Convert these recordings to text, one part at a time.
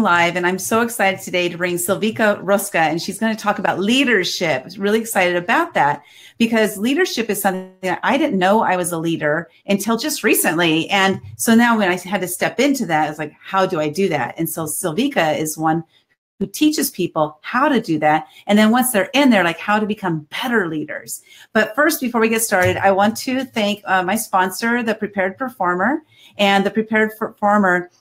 live, and I'm so excited today to bring Silvika Ruska, and she's going to talk about leadership. I'm really excited about that because leadership is something that I didn't know I was a leader until just recently. And so now when I had to step into that, I was like, how do I do that? And so Silvika is one who teaches people how to do that. And then once they're in there, like how to become better leaders. But first, before we get started, I want to thank my sponsor, The Prepared Performer. And The Prepared Performer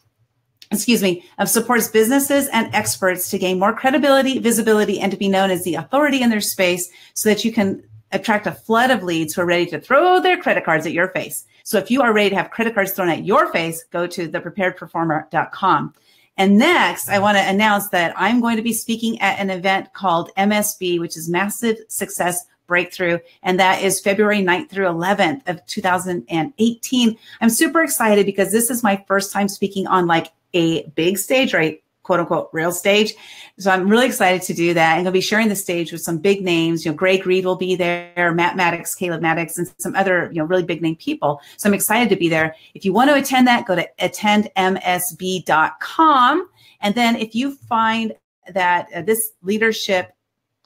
supports businesses and experts to gain more credibility, visibility, and to be known as the authority in their space so that you can attract a flood of leads who are ready to throw their credit cards at your face. So if you are ready to have credit cards thrown at your face, go to thepreparedperformer.com. And next, I want to announce that I'm going to be speaking at an event called MSB, which is Massive Success Breakthrough. And that is February 9th through 11th of 2018. I'm super excited because this is my first time speaking on like a big stage, right? Quote unquote, real stage. So I'm really excited to do that. And I'll be sharing the stage with some big names. Greg Reed will be there, Matt Maddox, Caleb Maddox, and some other, really big name people. So I'm excited to be there. If you want to attend that, go to attendmsb.com. And then if you find that this leadership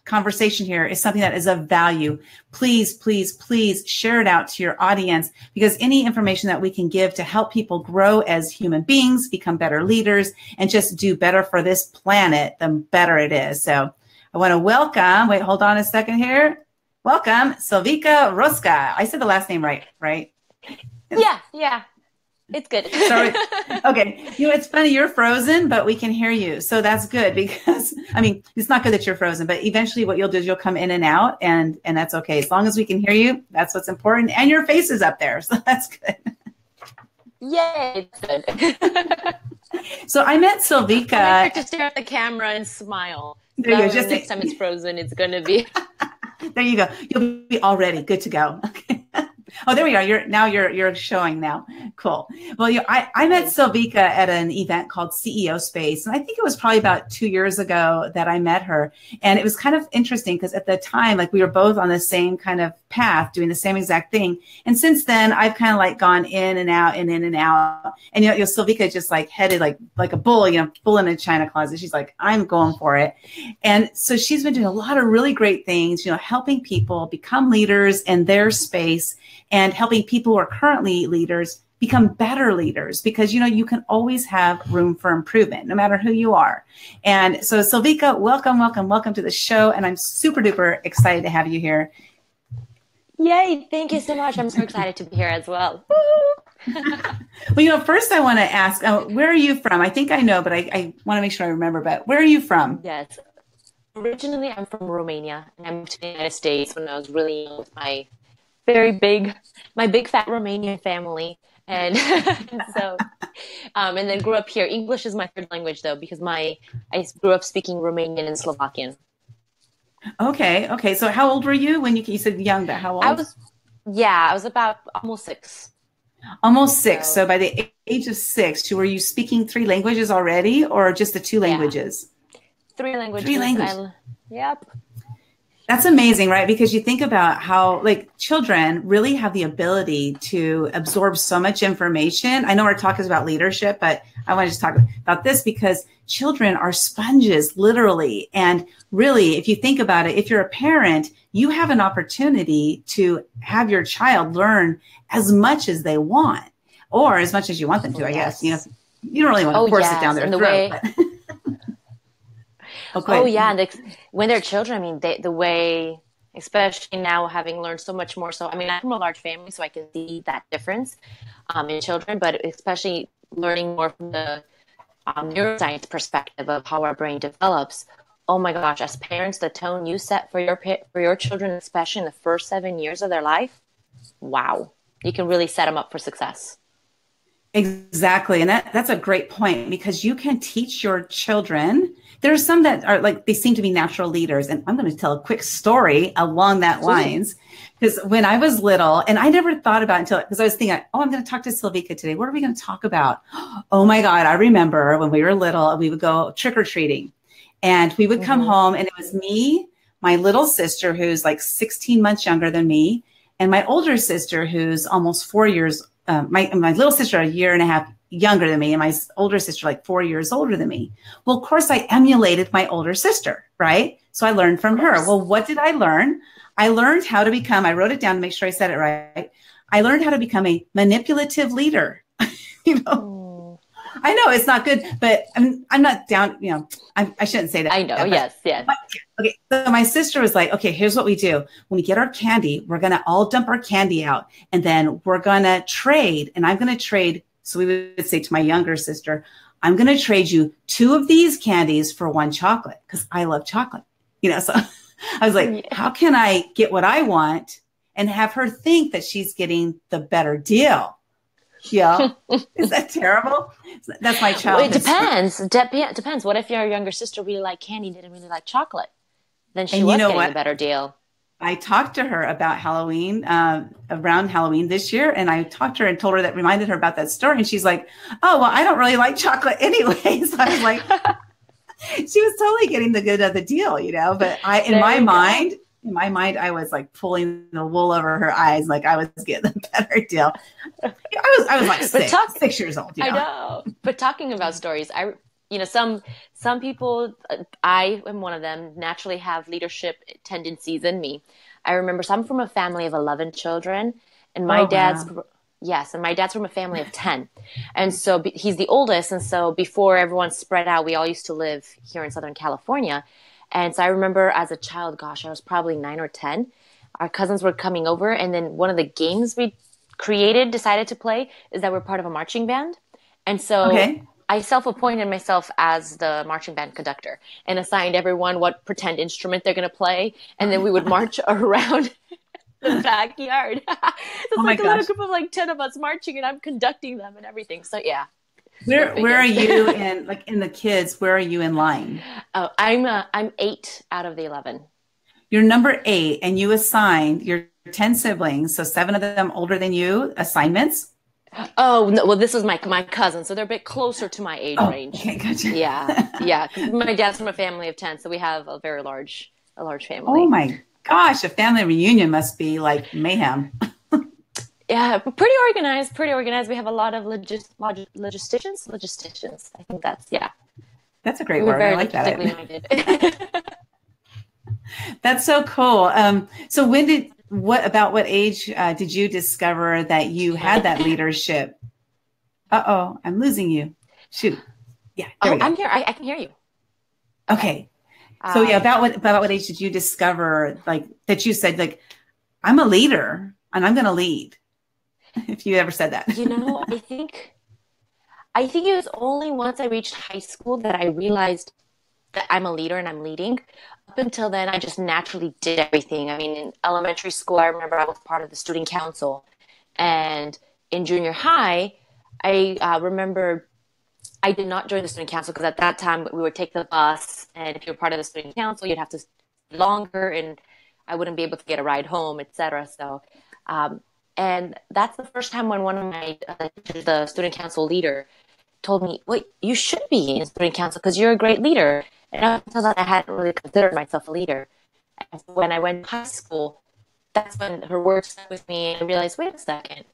conversation here is something that is of value, please, please, please share it out to your audience, because any information that we can give to help people grow as human beings, become better leaders, and just do better for this planet, the better it is. So I want to welcome, wait, hold on a second here. Welcome, Silvika Ruska. I said the last name right? Yeah. It's good. Sorry. Okay. It's funny. You're frozen, but we can hear you. So that's good because, it's not good that you're frozen, but eventually what you'll do is you'll come in and out and that's okay. As long as we can hear you, that's what's important. And your face is up there. So that's good. Yay. It's good. So I met Silvika. I to stare at the camera and smile. There you go. Just next time it's frozen, it's going to be. There you go. You'll be all ready. Good to go. Okay. Oh, there we are. You're showing now. Cool. Well, I met Silvika at an event called CEO Space, and I think it was probably about 2 years ago that I met her. And it was kind of interesting because at the time, like we were both on the same kind of path, doing the same exact thing. And since then, I've kind of like gone in and out and in and out. And Silvika just like headed like a bull, bull in a china closet. She's like, I'm going for it. And so she's been doing a lot of really great things, helping people become leaders in their space, and helping people who are currently leaders become better leaders, because, you can always have room for improvement, no matter who you are. And so Silvika, welcome to the show. And I'm super duper excited to have you here. Yay. Thank you so much. I'm so excited to be here as well. Well, first I want to ask, where are you from? I think I know, but I want to make sure I remember, but where are you from? Yes. Originally, I'm from Romania, and I moved to the United States when I was really young with my big fat Romanian family. And so, and then grew up here. English is my third language though, because I grew up speaking Romanian and Slovakian. Okay. So how old were you when you said young, but how old? I was about almost 6. Almost 6. So by the age of 6, were you speaking 3 languages already, or just the 2 languages? 3 languages. 3 languages. Yep. That's amazing, right? Because you think about how children really have the ability to absorb so much information. I know we're talking about leadership, but I want to just talk about this because children are sponges, literally. And really, if you think about it, if you're a parent, you have an opportunity to have your child learn as much as they want, or as much as you want them to, I guess. You don't really want to force it down their throat. And when they're children, the way, especially now having learned so much more. So, I'm from a large family, so I can see that difference in children, but especially learning more from the neuroscience perspective of how our brain develops. Oh my gosh, as parents, the tone you set for your children, especially in the first 7 years of their life, wow, you can really set them up for success. Exactly. And that's a great point, because you can teach your children. There are some that are they seem to be natural leaders. And I'm going to tell a quick story along that lines, because when I was little, and I never thought about it because I was thinking, I'm going to talk to Silvika today. What are we going to talk about? Oh my God. I remember when we were little, we would go trick-or-treating, and we would come home, and it was me, my little sister, who's like 16 months younger than me, and my older sister, who's almost 4 years, my little sister, a year and a half younger than me, and my older sister like 4 years older than me. Well, of course, I emulated my older sister, right? So I learned from her. Well, what did I learn? I learned how to become, I wrote it down to make sure I said it right. I learned how to become a manipulative leader. You know, I know it's not good, but I'm not down, you know, I shouldn't say that. I know. Yes. Yes. Okay. So my sister was like, okay, here's what we do. When we get our candy, we're going to all dump our candy out, and then we're going to trade, and I'm going to trade. So we would say to my younger sister, I'm going to trade you 2 of these candies for 1 chocolate, because I love chocolate, you know? So I was like, how can I get what I want and have her think that she's getting the better deal? Yeah. Is that terrible? That's my child. Well, it depends. Depends. What if your younger sister really liked candy, didn't really like chocolate? Then she was getting a better deal. I talked to her about Halloween, around Halloween this year. And I talked to her and told her that, reminded her about that story. And she's like, oh, well, I don't really like chocolate anyway. So I was like, she was totally getting the good of the deal, you know, but in my mind, I was like pulling the wool over her eyes. Like I was getting a better deal. I was like 6 years old. You know? I know. But talking about stories, some people, I am one of them, naturally have leadership tendencies in me. I remember, so I'm from a family of 11 children, and my dad's from a family of 10. And so he's the oldest. And so before everyone spread out, we all used to live here in Southern California. And so I remember as a child, gosh, I was probably 9 or 10. Our cousins were coming over, and then one of the games we decided to play is that we're part of a marching band. And so I self-appointed myself as the marching band conductor and assigned everyone what pretend instrument they're going to play. And then we would march around the backyard. It's like a little group of like 10 of us marching, and I'm conducting them and everything. So yeah. Where are you in the kids? Where are you in line? Oh, I'm 8 out of the 11. You're number 8, and you assigned your 10 siblings, so 7 of them older than you, assignments. Oh no! Well, this was my cousin, so they're a bit closer to my age range. Okay, gotcha. Yeah. My dad's from a family of 10, so we have a very large family. Oh my gosh, a family reunion must be like mayhem. Yeah, pretty organized. We have a lot of logisticians. I think that's a great word. I like that. That's so cool. So what age did you discover that you had that leadership? Uh-oh, I'm losing you. Shoot. Yeah. I'm here. I can hear you. Okay. So about what age did you discover that you said I'm a leader and I'm going to lead? If you ever said that. I think it was only once I reached high school that I realized that I'm a leader and I'm leading. Up until then, I just naturally did everything. I mean, in elementary school, I remember I was part of the student council. And in junior high, I remember I did not join the student council because at that time we would take the bus. And if you were part of the student council, you'd have to stay longer and I wouldn't be able to get a ride home, etc. So, and that's the first time when one of my, the student council leader told me, well, you should be in student council because you're a great leader. And up until that, I hadn't really considered myself a leader. And when I went to high school, that's when her words stuck with me. And I realized, wait a second,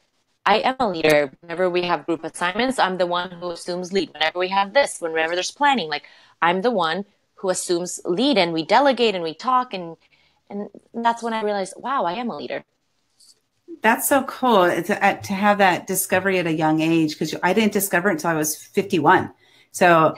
I am a leader. Whenever we have group assignments, I'm the one who assumes lead. Whenever we have this, whenever there's planning, I'm the one who assumes lead, and we delegate and we talk. And that's when I realized, wow, I am a leader. That's so cool to have that discovery at a young age, because I didn't discover it until I was 51. So,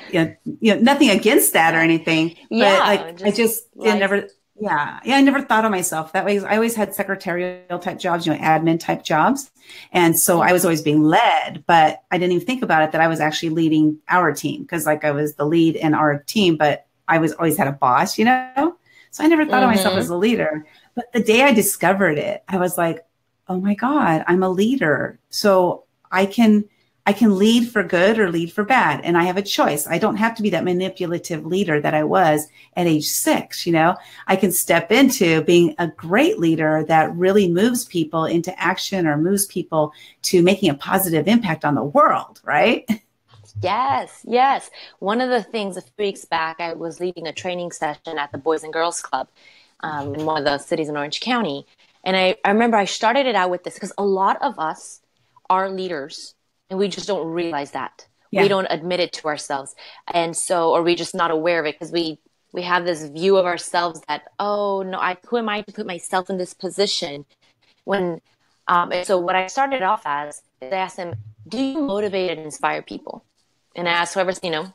nothing against that or anything, but I just never thought of myself that way. I always had secretarial type jobs, admin type jobs. And so I was always being led, but I didn't even think about it that I was actually leading our team, because I was the lead in our team, but I was always had a boss, So I never thought of myself as a leader. But the day I discovered it, I was like, oh my God, I'm a leader. So I can lead for good or lead for bad. And I have a choice. I don't have to be that manipulative leader that I was at age 6. I can step into being a great leader that really moves people into action or moves people to making a positive impact on the world. Right? Yes. One of the things a few weeks back, I was leading a training session at the Boys and Girls Club in one of the cities in Orange County. And I remember I started it out with this because a lot of us are leaders and we just don't realize that. We Yeah. don't admit it to ourselves. And so, or we just not aware of it because we have this view of ourselves that, oh no, who am I to put myself in this position? When, and so what I started off as is I asked them, do you motivate and inspire people? And I asked whoever,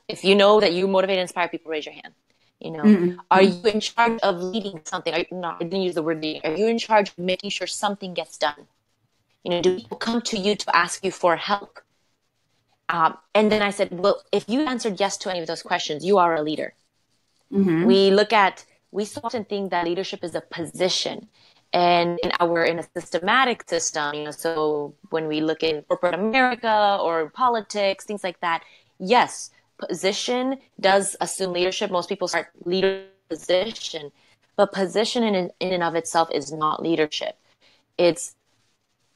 if you know that you motivate and inspire people, raise your hand. Are Mm-hmm. you in charge of leading something? Are you, no, I didn't use the word leading. Are you in charge of making sure something gets done? Do people come to you to ask you for help? And then I said, well, if you answered yes to any of those questions, you are a leader. Mm-hmm. We so often think that leadership is a position. And in a systematic system, so when we look in corporate America or politics, things like that, yes, position does assume leadership. Most people start leader position, but position in and of itself is not leadership. It's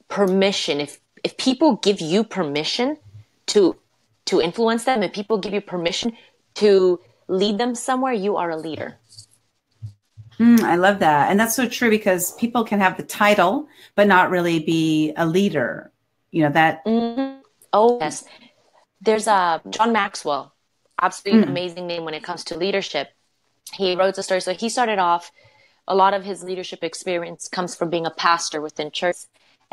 permission. If people give you permission to influence them, if people give you permission to lead them somewhere, you are a leader. I love that. And that's so true because people can have the title, but not really be a leader. That. Mm-hmm. Oh, yes. There's John Maxwell, absolutely Mm, amazing name when it comes to leadership. He wrote the story. So he started off, a lot of his leadership experience comes from being a pastor within church.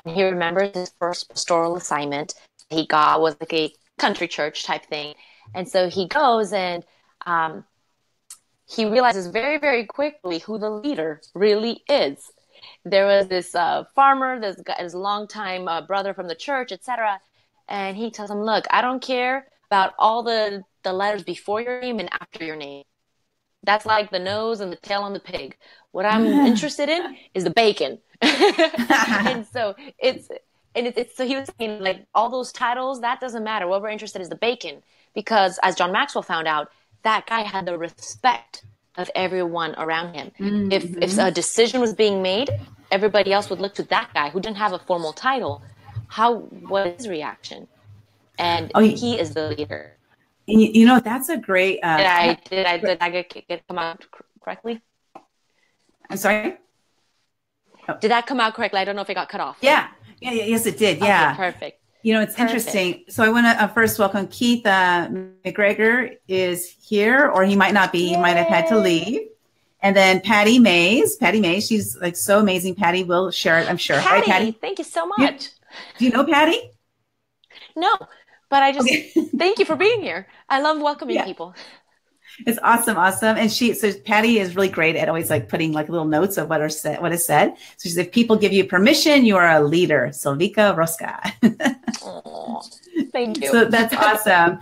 And he remembers his first pastoral assignment he got was like a country church type thing. And so he goes and he realizes very, very quickly who the leader really is. There was this farmer, this guy, his longtime brother from the church, etc. And he tells him, look, I don't care about all the letters before your name and after your name. That's like the nose and the tail on the pig. What I'm interested in is the bacon. And so so he was saying, like, all those titles, that doesn't matter. What we're interested in is the bacon. Because as John Maxwell found out, that guy had the respect of everyone around him. If Mm-hmm. a decision was being made, everybody else would look to that guy who didn't have a formal title. What is his reaction? And Oh, he is the leader. that's a great. Did I come out correctly? I'm sorry. Did that come out correctly? I don't know if it got cut off. Yeah. Yes, it did. Yeah. Okay, perfect. It's interesting. So I want to first welcome Keith McGregor is here, or he might not be. He might have had to leave. And then Patty Mays. Patty Mays, she's like so amazing. Patty will share it, I'm sure. Patty, Right, Patty? thank you so much. Do you know Patty? No, but I just thank you for being here. I love welcoming people. It's awesome. And so Patty is really great at always like putting like little notes of what is said. So she says, if people give you permission, you are a leader. Silvika Rosca. Oh, thank you. So that's awesome.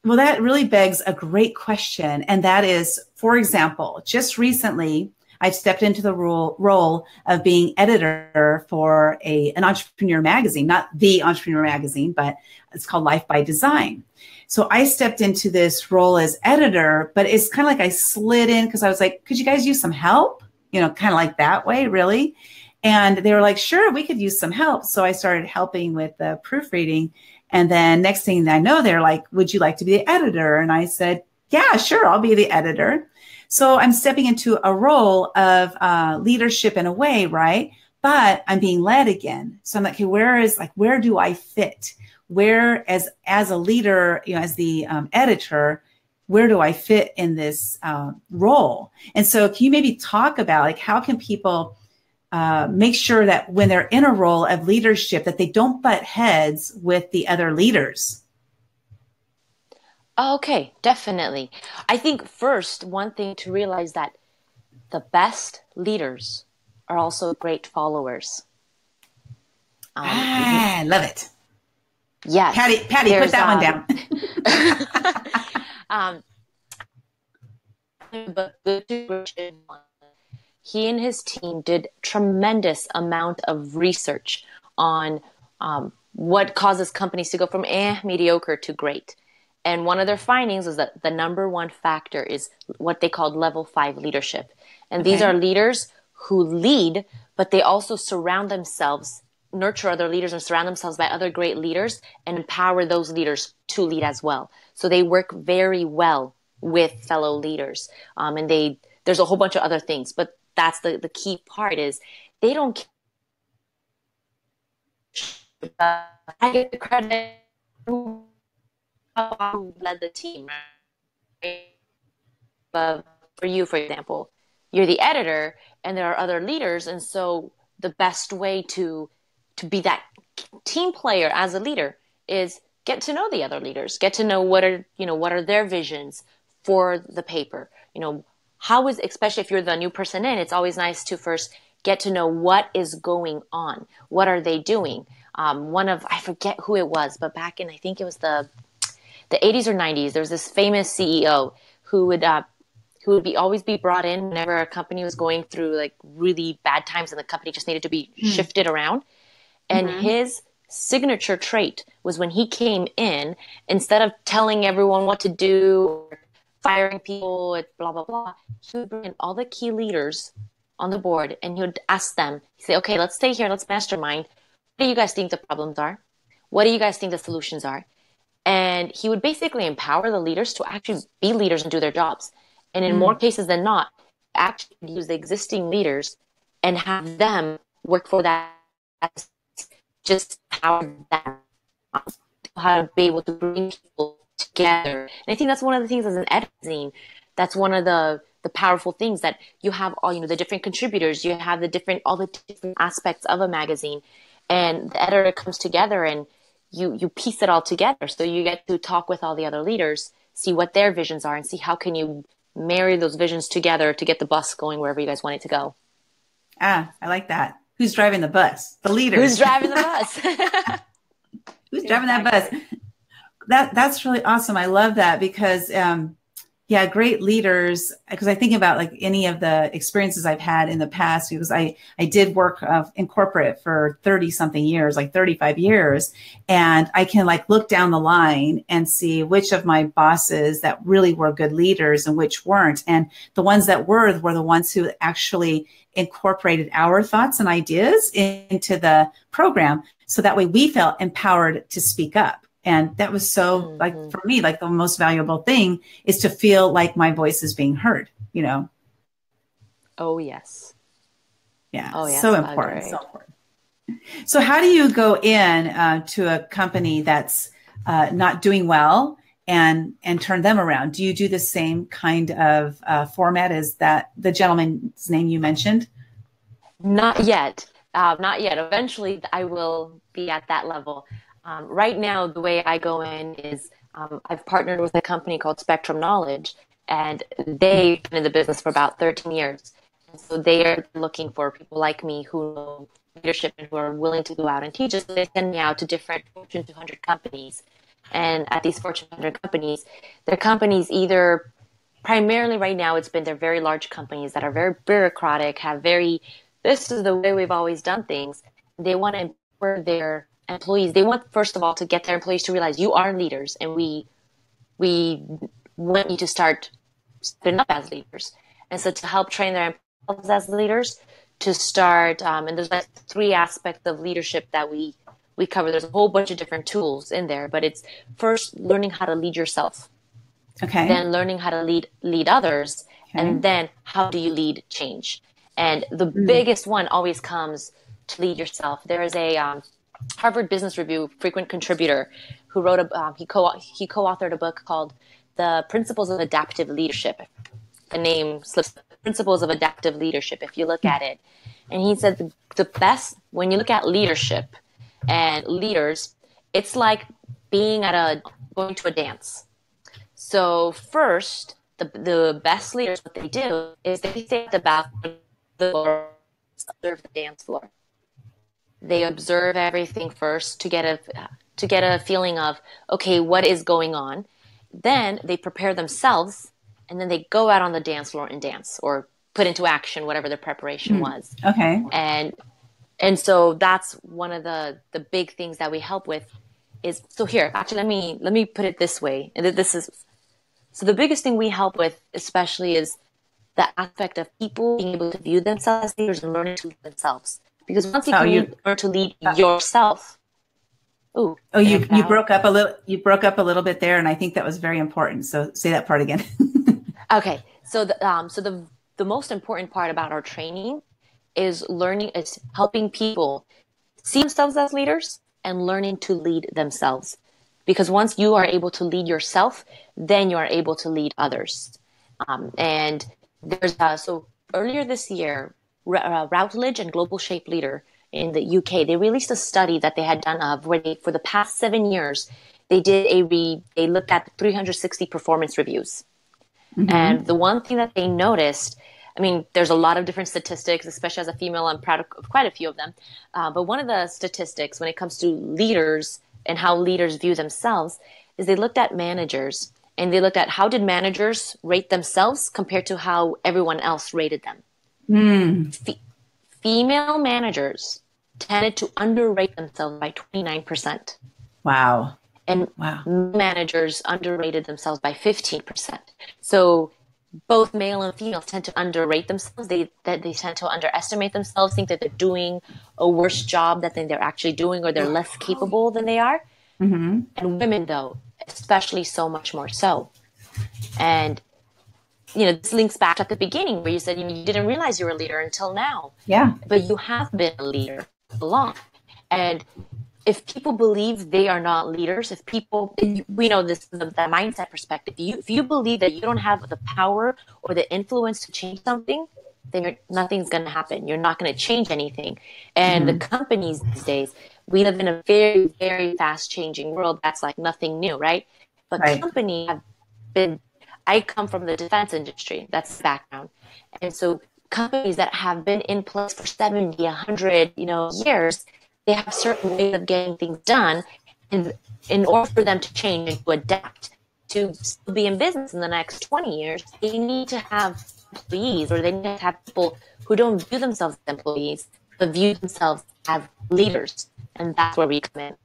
Well, that really begs a great question. And that is, for example, just recently, I've stepped into the role of being editor for an entrepreneur magazine, not the entrepreneur magazine, but it's called Life by Design. So I stepped into this role as editor, but it's kind of like I slid in because I was like, could you guys use some help? Kind of like that way, really. And they were like, sure, we could use some help. So I started helping with the proofreading. And then next thing I know, they're like, would you like to be the editor? And I said, yeah, sure, I'll be the editor. So I'm stepping into a role of leadership in a way, right? But I'm being led again. So I'm like, okay, where do I fit? Where, as a leader, as the editor, where do I fit in this role? And so can you maybe talk about like how can people make sure that when they're in a role of leadership that they don't butt heads with the other leaders? Okay, definitely. I think first, one thing to realize that the best leaders are also great followers. I love it. Yes. Patty, put that one down. He and his team did tremendous amount of research on what causes companies to go from mediocre to great. And one of their findings was that the number one factor is what they called level 5 leadership. And these are leaders who lead, but they also surround themselves, nurture other leaders and surround themselves by other great leaders and empower those leaders to lead as well. So they work very well with fellow leaders. And there's a whole bunch of other things, but that's the key part is they don't I get the credit who how led the team, right? But for you, for example, you're the editor and there are other leaders. And so the best way to be that team player as a leader is get to know the other leaders, get to know what are their visions for the paper. How is, especially if you're the new person in, it's always nice to first get to know what is going on. What are they doing? I forget who it was, but back in, I think it was the 80s or 90s, there was this famous CEO who would always be brought in whenever a company was going through like really bad times and the company just needed to be shifted around. And his signature trait was when he came in, instead of telling everyone what to do, or firing people, blah, blah, blah, he would bring in all the key leaders on the board and he would ask them, he'd say, okay, let's stay here, let's mastermind. What do you guys think the problems are? What do you guys think the solutions are? And he would basically empower the leaders to actually be leaders and do their jobs. And in more cases than not, actually use the existing leaders and have them work for that, just empower them, how to be able to bring people together. And I think that's one of the things as an editing, that's one of the powerful things, that you have all, the different contributors, you have all the different aspects of a magazine, and the editor comes together and you piece it all together. So you get to talk with all the other leaders, see what their visions are, and see how can you marry those visions together to get the bus going wherever you guys want it to go. I like that. Who's driving the bus? The leaders. Who's driving the bus? Who's driving that bus? That's really awesome. I love that because, great leaders, because I think about like any of the experiences I've had in the past, because I did work in corporate for 30 something years, like 35 years. And I can like look down the line and see which of my bosses that really were good leaders and which weren't. And the ones that were the ones who actually incorporated our thoughts and ideas into the program. So that way we felt empowered to speak up. And that was so like, for me, like the most valuable thing is to feel like my voice is being heard, Oh, yes. Yeah. Oh, yes. So important. So important. So how do you go in to a company that's not doing well and turn them around? Do you do the same kind of format as the gentleman's name you mentioned? Not yet. Not yet. Eventually I will be at that level. Right now, the way I go in is I've partnered with a company called Spectrum Knowledge, and they've been in the business for about 13 years. And so they are looking for people like me who know leadership and who are willing to go out and teach us. They send me out to different Fortune 200 companies. And at these Fortune 200 companies, they're companies either primarily right now, they're very large companies that are very bureaucratic, this is the way we've always done things. They want to empower their employees. They want, first of all, to get their employees to realize you are leaders and we want you to start stepping up as leaders. And so to help train their employees as leaders, to start, and there's like 3 aspects of leadership that we cover. There's a whole bunch of different tools in there, but it's first learning how to lead yourself. Okay. Then learning how to lead others. Okay. And then how do you lead change? And the biggest one always comes to lead yourself. There is a Harvard Business Review frequent contributor who wrote he co-authored a book called The Principles of Adaptive Leadership. The name slips, Principles of Adaptive Leadership, if you look at it. And he said the best, when you look at leadership and leaders, it's like going to a dance. So first, the best leaders, what they do is they stay at the back of the floor, observe the dance floor. They observe everything first to get a feeling of, okay, what is going on. Then they prepare themselves, and then they go out on the dance floor and dance or put into action whatever their preparation was. Okay. And so that's one of the big things that we help with is, so here, actually, let me put it this way. And so the biggest thing we help with especially is the aspect of people being able to view themselves as leaders and learning to lead themselves. Because once you can learn to lead yourself. You broke up a little. You broke up a little bit there, and I think that was very important. So say that part again. Okay. So the most important part about our training is helping people see themselves as leaders and learning to lead themselves. because once you are able to lead yourself, then you are able to lead others. And there's so earlier this year, Routledge and Global Shape Leader in the UK, they released a study that they had done of where they, for the past 7 years, they they looked at 360 performance reviews. Mm-hmm. And the one thing that they noticed, I mean, there's a lot of different statistics, especially as a female, I'm proud of quite a few of them. But one of the statistics when it comes to leaders and how leaders view themselves is they looked at managers, and they looked at how did managers rate themselves compared to how everyone else rated them. Mm. Female managers tended to underrate themselves by 29%. Wow. And Wow. managers underrated themselves by 15%. So both male and female tend to underrate themselves. They tend to underestimate themselves, think that they're doing a worse job than they're actually doing, or they're less capable than they are. Mm-hmm. And women, though, especially so much more so. And, you know, this links back at the beginning where you said you didn't realize you were a leader until now. Yeah. But you have been a leader all along. And if people believe they are not leaders, if people, we know this, the mindset perspective, if you believe that you don't have the power or the influence to change something, then nothing's going to happen. You're not going to change anything. And the Mm-hmm. companies these days, we live in a very, very fast changing world. That's like nothing new, right? But Right. companies have been, I come from the defense industry. That's the background. And so companies that have been in place for 70, 100, years, they have certain ways of getting things done. And in order for them to change and to adapt to still be in business in the next 20 years, they need to have employees, or they need to have people who don't view themselves as employees, but view themselves as leaders. And that's where we come in.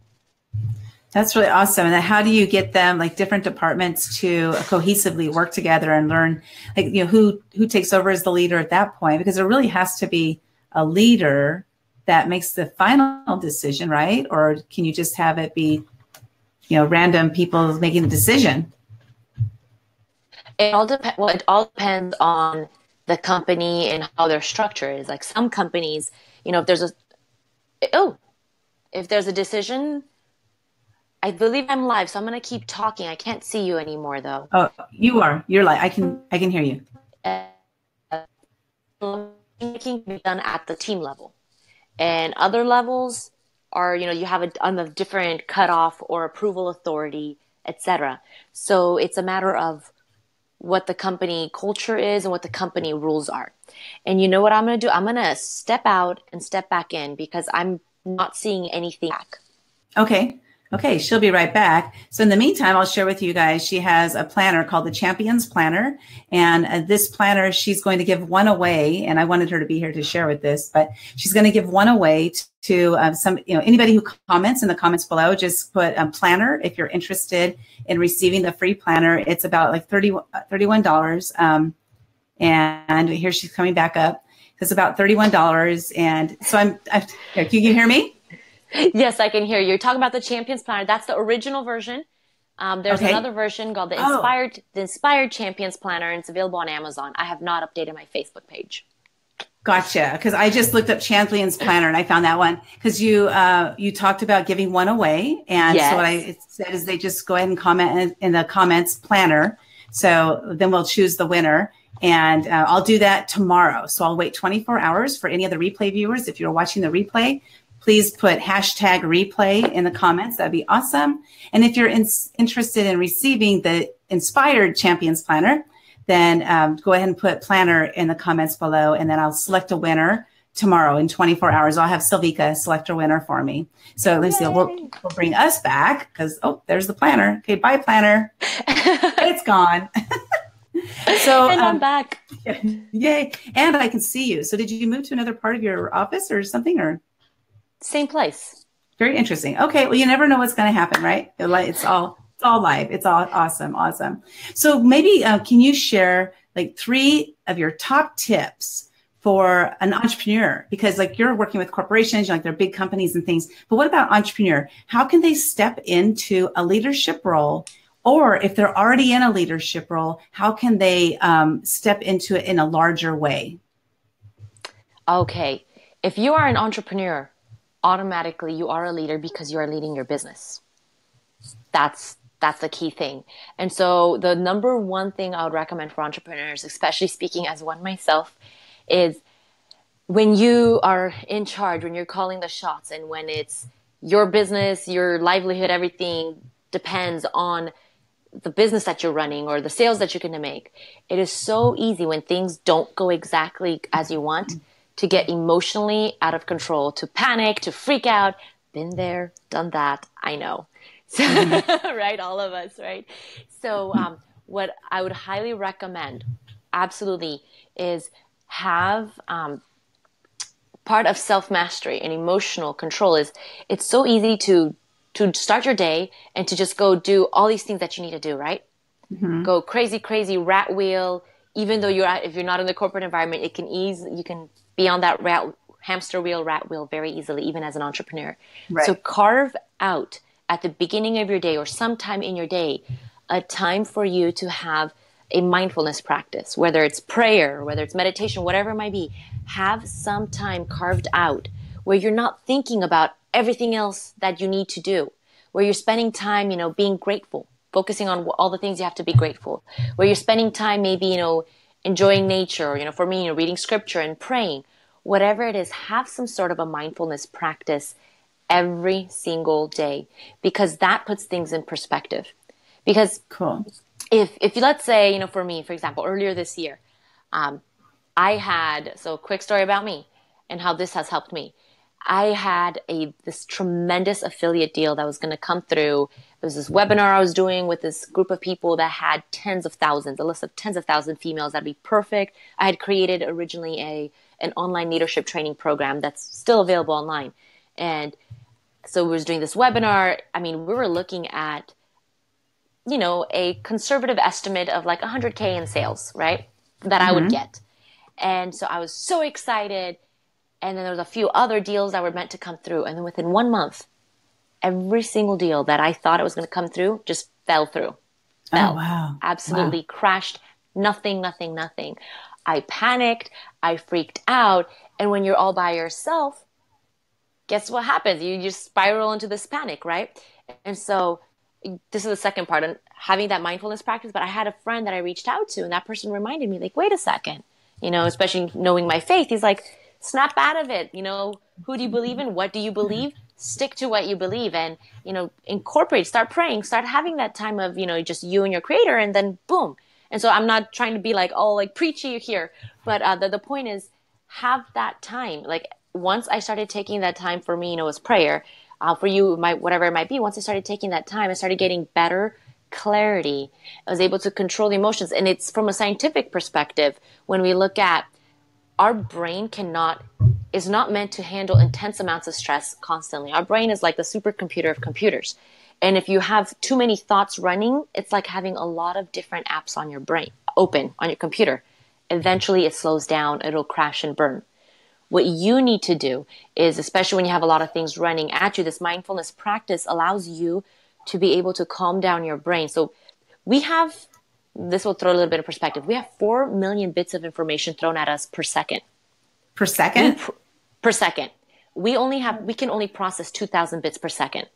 That's really awesome. And then how do you get them, like different departments, to cohesively work together and learn, like, who takes over as the leader at that point? Because there really has to be a leader that makes the final decision, right? Or can you just have it be, random people making the decision? It all depends. Well, it all depends on the company and how their structure is. Like some companies, if there's a decision, I believe I'm live, so I'm going to keep talking. I can't see you anymore, though. Oh, you are. You're live. I can hear you. Making can be done at the team level. And other levels are, you have a different cutoff or approval authority, etc. So it's a matter of what the company culture is and what the company rules are. And you know what I'm going to do? I'm going to step out and step back in because I'm not seeing anything back. Okay, she'll be right back. So in the meantime, I'll share with you guys, she has a planner called the Champions Planner. And this planner, she's going to give one away. And I wanted her to be here to share with this, but she's going to give one away to anybody who comments in the comments below. Just put planner if you're interested in receiving the free planner. It's about like $31. And here she's coming back up. It's about $31. And so can you hear me? Yes, I can hear you. You're talking about the Champions Planner. That's the original version. There's another version called the Inspired Champions Planner, and it's available on Amazon. I have not updated my Facebook page. Gotcha. Because I just looked up Champions Planner and I found that one because you talked about giving one away, and so what I said is they just go ahead and comment in the comments planner. So then we'll choose the winner. And I'll do that tomorrow. So I'll wait 24 hours for any of the replay viewers. If you're watching the replay, please put hashtag replay in the comments. That'd be awesome. And if you're interested in receiving the Inspired Champions Planner, then go ahead and put planner in the comments below. And then I'll select a winner tomorrow in 24 hours. I'll have Silvika select a winner for me. So let me see, we'll bring us back because, there's the planner. Okay, bye planner. It's gone. So and I'm back. Yay. And I can see you. So did you move to another part of your office or something, or? Same place. Very interesting. Okay. Well, you never know what's going to happen, right? It's all live. It's all awesome. Awesome. So maybe can you share like 3 of your top tips for an entrepreneur? Because like you're working with corporations, like they're big companies and things, but what about entrepreneur? How can they step into a leadership role? Or if they're already in a leadership role, how can they step into it in a larger way? Okay. If you are an entrepreneur, automatically you are a leader because you are leading your business. That's the key thing. And so the number one thing I would recommend for entrepreneurs, especially speaking as one myself, is when you are in charge, when you're calling the shots, and when it's your business, your livelihood, everything depends on the business that you're running or the sales that you're going to make. It is so easy when things don't go exactly as you want to get emotionally out of control, to panic, to freak out. Been there, done that. I know. So, right? All of us, right? So, what I would highly recommend, absolutely, is have part of self-mastery and emotional control is it's so easy to start your day and to just go do all these things that you need to do, right? Mm-hmm. Go crazy, crazy rat wheel. Even though if you're not in the corporate environment, you can be on that hamster wheel, rat wheel very easily, even as an entrepreneur. So Right. carve out at the beginning of your day or sometime in your day a time for you to have a mindfulness practice, whether it's prayer, whether it's meditation, whatever it might be. Have some time carved out where you're not thinking about everything else that you need to do, where you're spending time, being grateful, focusing on all the things you have to be grateful, where you're spending time maybe, enjoying nature, or, for me, reading scripture and praying, whatever it is, have some sort of a mindfulness practice every single day, because that puts things in perspective. Because Cool. if you, let's say, for me, for example, earlier this year, quick story about me and how this has helped me. I had this tremendous affiliate deal that was going to come through. It was this webinar I was doing with this group of people that had tens of thousands, a list of tens of thousands females that'd be perfect. I had created originally an online leadership training program that's still available online. And so we was doing this webinar. I mean, we were looking at, a conservative estimate of like 100K in sales, right? That I would Mm-hmm. get. And so I was so excited. And then there was a few other deals that were meant to come through. And then within 1 month, every single deal that I thought it was going to come through just fell through. Oh, Fell. wow. Wow. Absolutely crashed. Nothing, nothing, nothing. I panicked. I freaked out. And when you're all by yourself, guess what happens? You just spiral into this panic, right? And so this is the second part on having that mindfulness practice. But I had a friend that I reached out to, and that person reminded me, like, wait a second, especially knowing my faith. He's like, snap out of it. Who do you believe in? What do you believe? Stick to what you believe, and, incorporate, start praying, start having that time of, just you and your creator, and then boom. And so I'm not trying to be like, oh, like preachy here, but the point is, have that time. Like, once I started taking that time for me, as prayer, for you, whatever it might be, once I started taking that time, I started getting better clarity. I was able to control the emotions. And it's from a scientific perspective, when we look at our brain is not meant to handle intense amounts of stress constantly. Our brain is like the supercomputer of computers. And if you have too many thoughts running, it's like having a lot of different apps on your brain open on your computer. Eventually it slows down, it'll crash and burn. What you need to do is, especially when you have a lot of things running at you, this mindfulness practice allows you to be able to calm down your brain. So this will throw a little bit of perspective. We have 4 million bits of information thrown at us per second. Per second? Per second. We can only process 2,000 bits per second.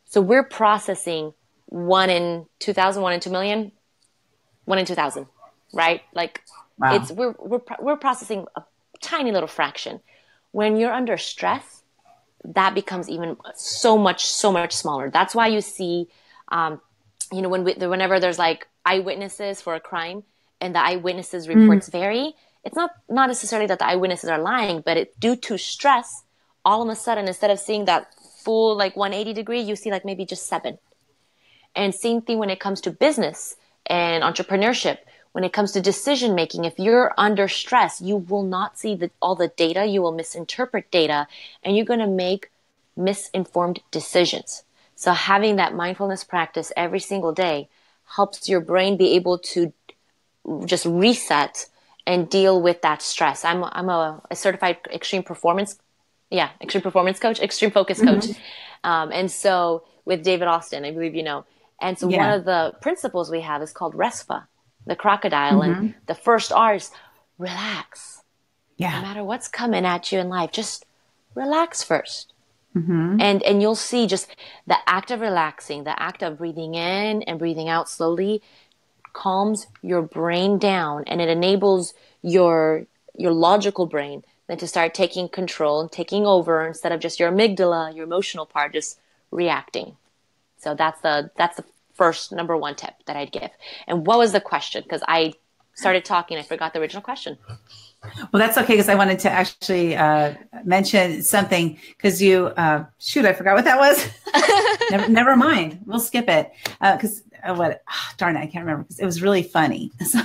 So we're processing 1 in 2,000, 1 in 2 million, 1 in 2,000, right? Like, Wow. we're processing a tiny little fraction. When you're under stress, that becomes even so much smaller. That's why you see, whenever there's like eyewitnesses for a crime and the eyewitnesses reports vary, it's not necessarily that the eyewitnesses are lying, but due to stress, all of a sudden, instead of seeing that full like 180 degree, you see like maybe just 7. And same thing when it comes to business and entrepreneurship. When it comes to decision making, if you're under stress, you will not see all the data. You will misinterpret data, and you're going to make misinformed decisions. So having that mindfulness practice every single day helps your brain be able to just reset and deal with that stress. I'm a certified extreme performance coach, extreme focus coach. And so with David Austin, I believe And so one of the principles we have is called RESPA, the crocodile. And the first R is relax. No matter what's coming at you in life, just relax first. Mm-hmm. And you'll see just the act of relaxing, the act of breathing in and breathing out slowly calms your brain down, and it enables your logical brain then to start taking control and taking over instead of just your amygdala, your emotional part, just reacting. So that's the first number one tip that I'd give. And what was the question? Because I started talking, I forgot the original question. Well, that's okay because I wanted to actually mention something because shoot, I forgot what that was. Never mind. We'll skip it because darn it, I can't remember because it was really funny. So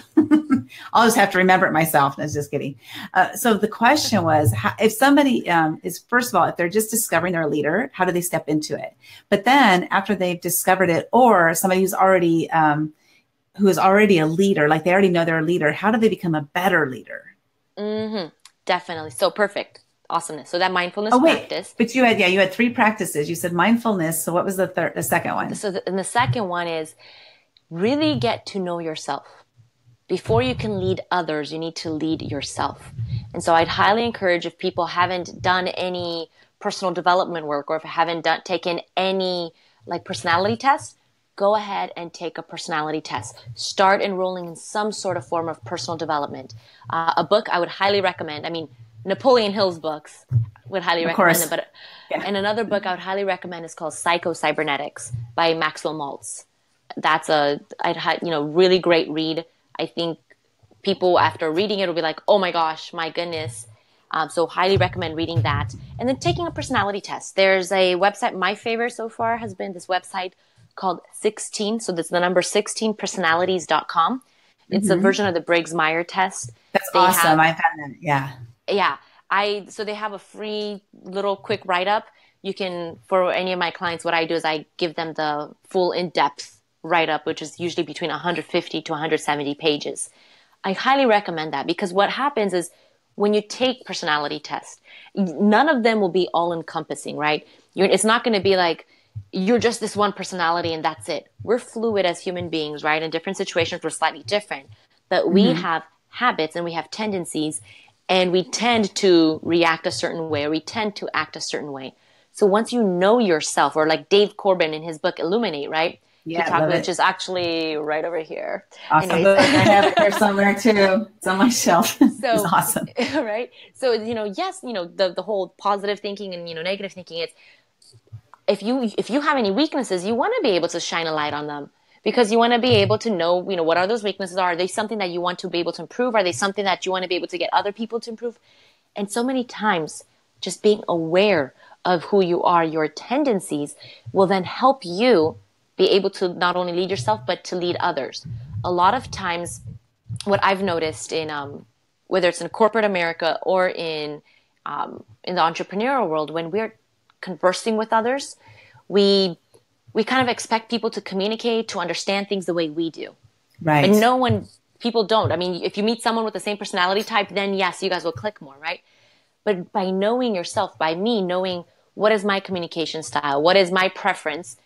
I'll just have to remember it myself. I was just kidding. So the question was, if somebody is, first of all, if they're just discovering they're a leader, how do they step into it? But then after they've discovered it, or somebody who is already a leader, like they already know they're a leader, how do they become a better leader? Mm-hmm. Definitely. So perfect. Awesomeness. So that mindfulness practice. But you had three practices. You said mindfulness. So what was the second one? So the second one is really get to know yourself. Before you can lead others, you need to lead yourself. And so I'd highly encourage, if people haven't done any personal development work, or if haven't taken any like personality tests, go ahead and take a personality test. Start enrolling in some sort of form of personal development. A book I would highly recommend. I mean, Napoleon Hill's books would highly recommend them. But and another book I would highly recommend is called Psycho-Cybernetics by Maxwell Maltz. That's really great read. I think people after reading it will be like, oh my gosh, my goodness. So highly recommend reading that. And then taking a personality test. There's a website, my favorite so far has been this website called 16. So that's the number 16 personalities.com. It's a version of the Briggs-Meyer test. That's awesome. I've had that. Yeah. Yeah. So they have a free little quick write-up. You can, for any of my clients, what I do is I give them the full in-depth write-up, which is usually between 150 to 170 pages. I highly recommend that because what happens is when you take personality tests, none of them will be all-encompassing, right? It's not going to be like, you're just this one personality and that's it. We're fluid as human beings, right? In different situations, we're slightly different, but we have habits and we have tendencies, and we tend to react a certain way, or we tend to act a certain way. So once you know yourself, or like Dave Corbin in his book Illuminate, right? Yeah, which is actually right over here. Awesome. Anyways. I have it here somewhere too. It's on my shelf. So it's awesome. Right? So, yes, the whole positive thinking and, negative thinking, it's, if you have any weaknesses, you want to be able to shine a light on them, because you want to be able to know, what are those weaknesses? Are they something that you want to be able to improve? Are they something that you want to be able to get other people to improve? And so many times just being aware of who you are, your tendencies, will then help you be able to not only lead yourself, but to lead others. A lot of times what I've noticed in, whether it's in corporate America or in the entrepreneurial world, when we're conversing with others, we kind of expect people to communicate, to understand things the way we do. Right. But people don't. I mean, if you meet someone with the same personality type, then yes, you guys will click more, right? But by knowing yourself, by me knowing what is my communication style, what is my preference,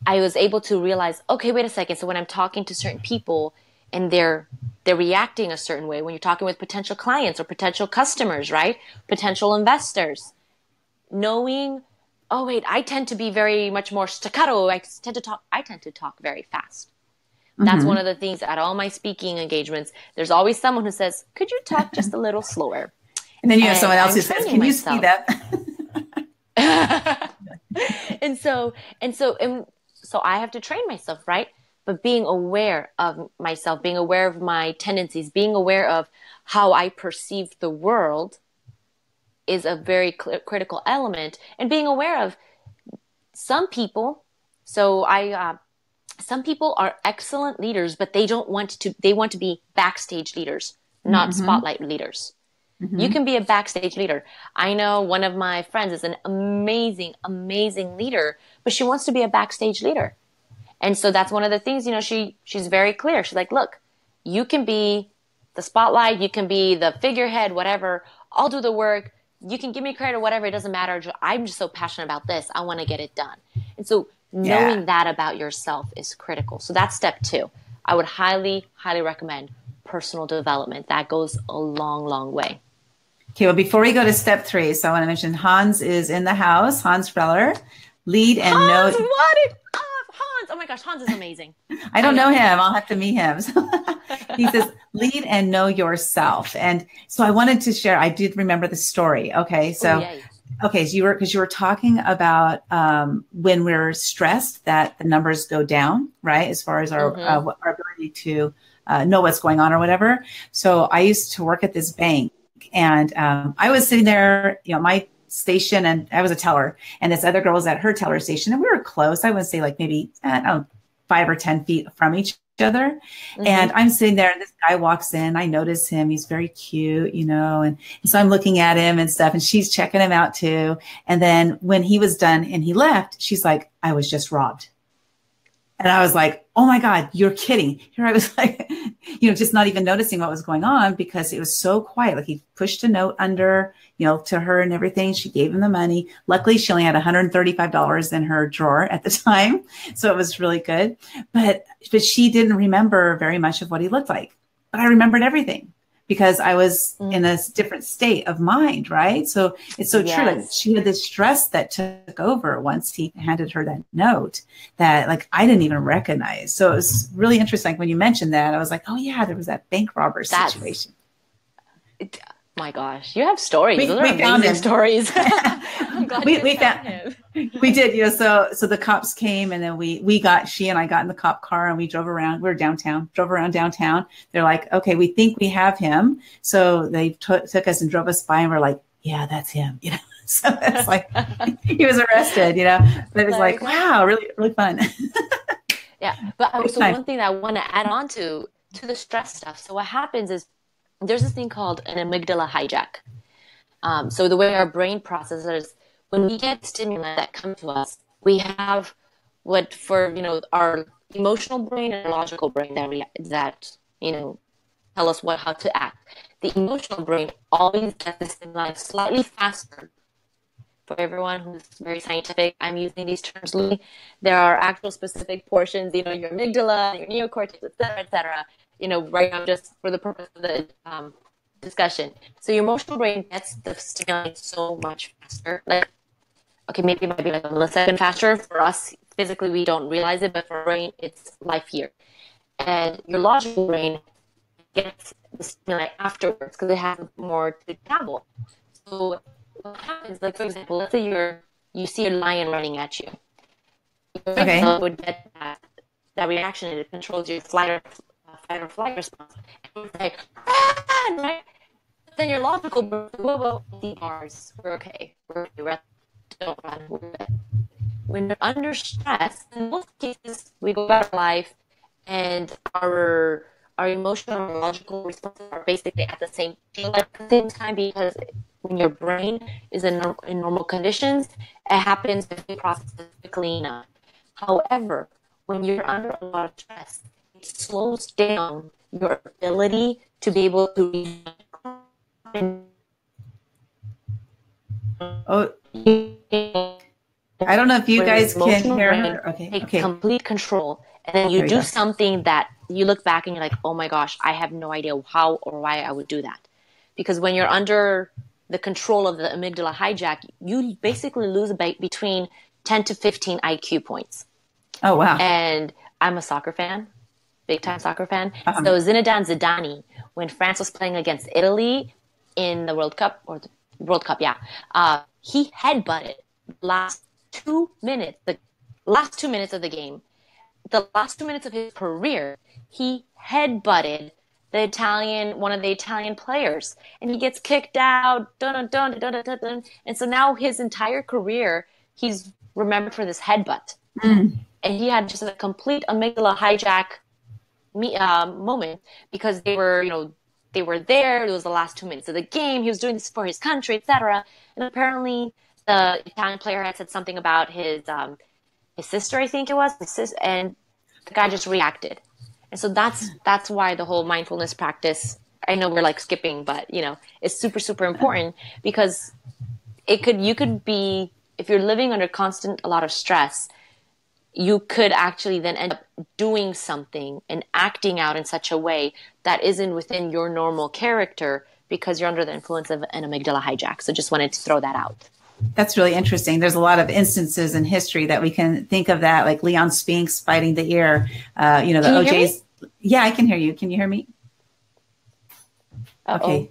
I was able to realize, okay, wait a second. So when I'm talking to certain people and they're reacting a certain way, when you're talking with potential clients or potential customers, right? Potential investors, knowing, oh wait, I tend to be very much more staccato. I tend to talk very fast. That's one of the things at all my speaking engagements. There's always someone who says, could you talk just a little slower? And then you have someone else who says, can you speed up? So I have to train myself, right? But being aware of myself, being aware of my tendencies, being aware of how I perceive the world is a very critical element. And being aware of some people. Some people are excellent leaders, but they want to be backstage leaders, not spotlight leaders. You can be a backstage leader. I know one of my friends is an amazing, amazing leader, but she wants to be a backstage leader. And so that's one of the things, she's very clear. She's like, look, you can be the spotlight, you can be the figurehead, whatever. I'll do the work. You can give me credit or whatever. It doesn't matter. I'm just so passionate about this. I want to get it done. And so knowing that about yourself is critical. So that's step 2. I would highly, highly recommend personal development. That goes a long, long way. Okay, well, before we go to step three, so I want to mention Hans is in the house, Hans Feller, lead and Hans, know. what it up, Hans? Oh my gosh, Hans is amazing. I I don't know know him. him. I'll have to meet him. So he says, lead and know yourself. And so I wanted to share, I did remember the story. Okay. Oh, So, yay. okay. So because you were talking about when we're stressed that the numbers go down, right? As far as Mm-hmm. our ability to know what's going on or whatever. So I used to work at this bank and I was sitting there, my station, and I was a teller, and this other girl was at her teller station, and we were close. I would say like maybe, I don't know, 5 or 10 feet from each other. Mm-hmm. And I'm sitting there and this guy walks in. I notice him. He's very cute, and so I'm looking at him and stuff, and she's checking him out too. And then when he was done and he left, she's like, I was just robbed. And I was like, oh my God, you're kidding. Here I was like, just not even noticing what was going on because it was so quiet. Like he pushed a note under, to her and everything. She gave him the money. Luckily, she only had $135 in her drawer at the time. So it was really good. But she didn't remember very much of what he looked like. But I remembered everything because I was in a different state of mind, right? So it's so true. Like Yes. she had this stress that took over once he handed her that note that like I didn't even recognize. So it was really interesting. Like when you mentioned that, I was like, oh yeah, there was that bank robber That's, situation. my gosh, you have stories. Those are We found amazing him. stories. I'm glad you we found found him. we did, so the cops came and then she and I got in the cop car and we drove around. We were downtown, drove around downtown. They're like, okay, we think we have him. So they took us and drove us by and we're like, yeah, that's him, So it's like he was arrested, but it was like, wow, really, really fun. Yeah, but Good so time. one thing that I want to add on to the stress stuff. So what happens is there's this thing called an amygdala hijack. So the way our brain processes, when we get stimuli that come to us, we have what for our emotional brain and logical brain that tell us how to act. The emotional brain always gets the stimuli slightly faster. For everyone who's very scientific, I'm using these terms loosely. There are actual specific portions, your amygdala, your neocortex, et cetera, right now just for the purpose of the discussion. So your emotional brain gets the stimuli so much faster. Like, okay, maybe it might be like a millisecond faster. For us, physically, we don't realize it, but for our brain, it's life year. And your logical brain gets the stimuli afterwards because it has more to travel. So what happens, like for example, let's say you see a lion running at you. Your Okay. amygdala would get that reaction and it controls your fight or flight response. And it's like, ah, right? Then your logical brain, whoa, the bars, we're okay. Don't run. We're good. When you're under stress, in most cases, we go about our life and our emotional and logical responses are basically at the same feel at the same time because when your brain is in normal conditions, it happens if the process is quickly enough. However, when you're under a lot of stress, it slows down your ability to be able to Oh, I don't know if you when your guys can emotional hear brain her. Okay. takes Okay. complete control and then you There we do go. something that you look back and you're like, oh my gosh, I have no idea how or why I would do that. Because when you're under the control of the amygdala hijack, you basically lose about between 10 to 15 IQ points. Oh, wow. And I'm a soccer fan, big time soccer fan. Um, So Zinedine Zidane, when France was playing against Italy in the World Cup, yeah, he headbutted the the last 2 minutes of the game. The last 2 minutes of his career, he headbutted one of the Italian players, and he gets kicked out. Dun, dun, dun, dun, dun, dun. And so now his entire career, he's remembered for this headbutt. And he had just a complete amygdala hijack moment because they were there. It was the last 2 minutes of the game. He was doing this for his country, etc. And apparently, the Italian player had said something about his sister, I think it was, and the guy just reacted. And so that's why the whole mindfulness practice. I know we're like skipping, but it's super super important because you could be if you're living under a lot of stress, you could actually then end up doing something and acting out in such a way that isn't within your normal character because you're under the influence of an amygdala hijack. So just wanted to throw that out. That's really interesting. There's a lot of instances in history that we can think of that, like Leon Spinks biting the ear. The OJ's. Yeah, I can hear you. Can you hear me? Okay.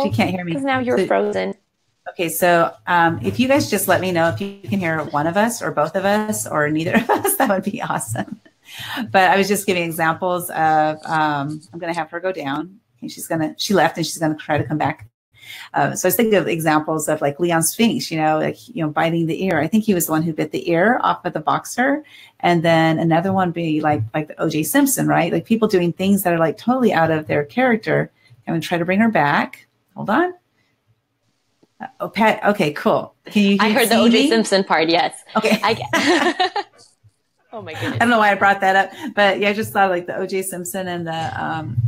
She can't hear me. Because now you're frozen. Okay, so if you guys just let me know if you can hear one of us or both of us or neither of us, that would be awesome. But I was just giving examples of, I'm going to have her go down. And she left and she's going to try to come back. So I was thinking of examples of like Leon Spinks, biting the ear. I think he was the one who bit the ear off of the boxer. And then another one be like the OJ Simpson, right? Like people doing things that are like totally out of their character. I'm going to try to bring her back. Hold on. Oh, Pat. Okay, cool. Can you? I heard the OJ Simpson part. Yes. Okay. Oh my goodness. I don't know why I brought that up, but yeah, I just thought like the OJ Simpson and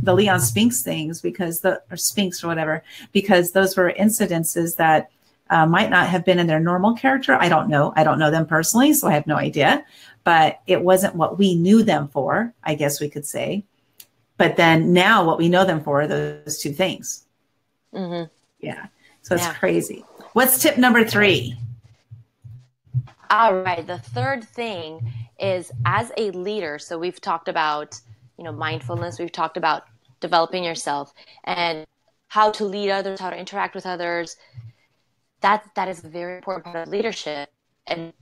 the Leon Spinks things or Spinks or whatever, because those were incidences that might not have been in their normal character. I don't know. I don't know them personally, so I have no idea. But it wasn't what we knew them for, I guess we could say. But then now what we know them for are those two things. Mm-hmm. Yeah. So it's crazy. What's tip number 3? All right. The third thing is, as a leader, so we've talked about, mindfulness. We've talked about developing yourself and how to lead others, how to interact with others. That is a very important part of leadership. And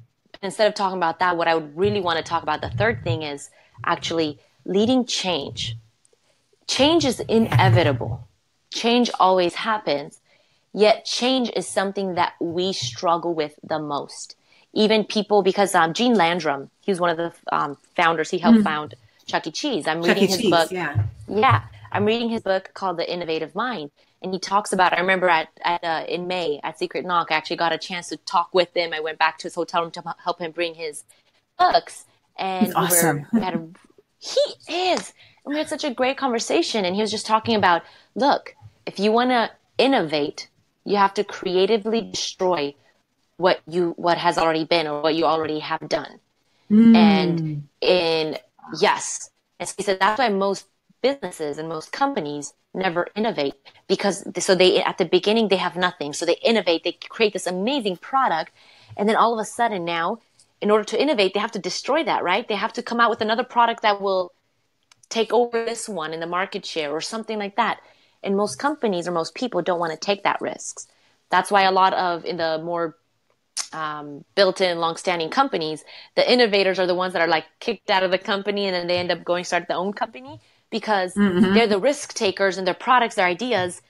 instead of talking about that, what I would really want to talk about, the third thing, is actually leading change. Change is inevitable. Change always happens. Yet change is something that we struggle with the most. Even people, because Gene Landrum, he was one of the founders. He helped found Chuck E. Cheese. I'm reading his book. Yeah. I'm reading his book called The Innovative Mind. And he talks about, I remember in May at Secret Knock, I actually got a chance to talk with him. I went back to his hotel room to help him bring his books. And he's awesome. He is. And we had such a great conversation. And he was just talking about, look, if you want to innovate, you have to creatively destroy what has already been or what you already have done. And and so he said that's why most businesses and most companies never innovate, because they at the beginning they have nothing, so they innovate, they create this amazing product, and then all of a sudden now, in order to innovate, they have to destroy that, right? They have to come out with another product that will take over this one in the market share or something like that. And most companies or most people don't want to take that risks. That's why a lot of in the more built-in, long-standing companies, the innovators are the ones that are like kicked out of the company, and then they end up going start their own company because they're the risk takers, and their products, their ideas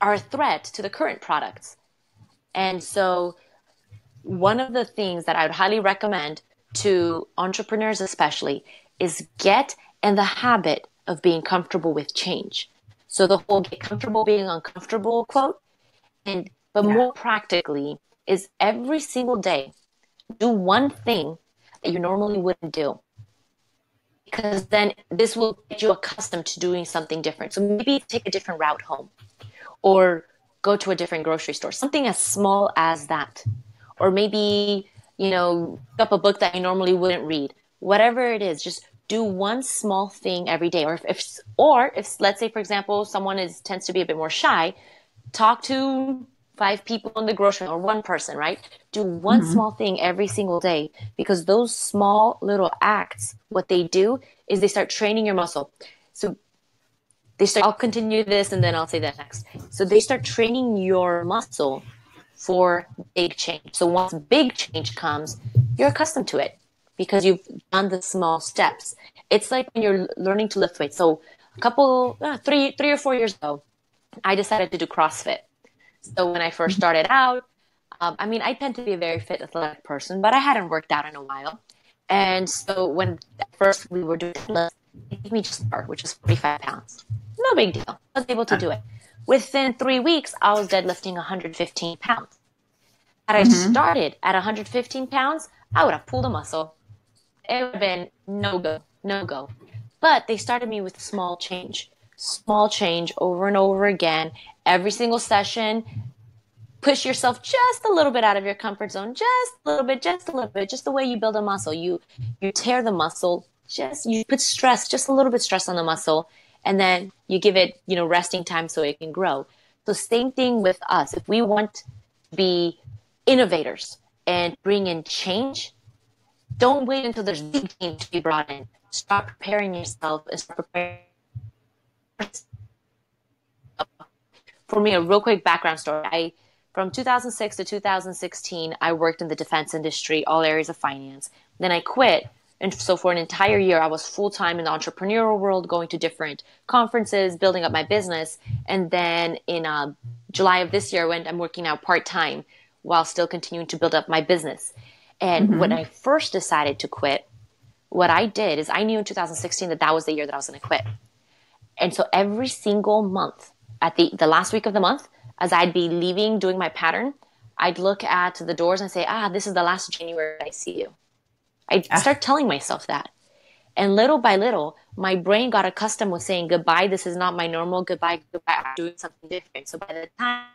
are a threat to the current products. And so one of the things that I would highly recommend to entrepreneurs especially is get in the habit of being comfortable with change. So the whole get comfortable being uncomfortable quote, but more practically is every single day, do one thing that you normally wouldn't do. Because then this will get you accustomed to doing something different. So maybe take a different route home or go to a different grocery store, something as small as that. Or maybe, pick up a book that you normally wouldn't read. Whatever it is, just do one small thing every day. Or if let's say, for example, someone tends to be a bit more shy, talk to 5 people in the grocery or one person, right? Do one small thing every single day, because those small little acts, what they do is they start training your muscle. So I'll continue this and then I'll say that next. So they start training your muscle for big change. So once big change comes, you're accustomed to it because you've done the small steps. It's like when you're learning to lift weights. So three or 4 years ago, I decided to do CrossFit. So when I first started out, I tend to be a very fit, athletic person, but I hadn't worked out in a while. And so when at first we were doing deadlifts, it gave me just bar, which is 45 pounds. No big deal. I was able to do it. Within 3 weeks, I was deadlifting 115 pounds. Had I started at 115 pounds, I would have pulled a muscle. It would have been no go. But they started me with small change over and over again. Every single session, push yourself just a little bit out of your comfort zone, just a little bit, just the way you build a muscle. You tear the muscle, you put stress, just a little bit stress on the muscle, and then you give it, resting time so it can grow. So same thing with us. If we want to be innovators and bring in change, don't wait until there's big change to be brought in. Start preparing yourself and start preparing. For me, a real quick background story. From 2006 to 2016, I worked in the defense industry, all areas of finance. Then I quit. And so for an entire year, I was full-time in the entrepreneurial world, going to different conferences, building up my business. And then in July of this year, I'm working now part-time while still continuing to build up my business. And when I first decided to quit, what I did is I knew in 2016 that was the year that I was going to quit. And so every single month, at the last week of the month, as I'd be leaving, doing my pattern, I'd look at the doors and say, this is the last January I see you. I'd start telling myself that. And little by little, my brain got accustomed with saying, goodbye, this is not my normal, goodbye, I'm doing something different. So by the time,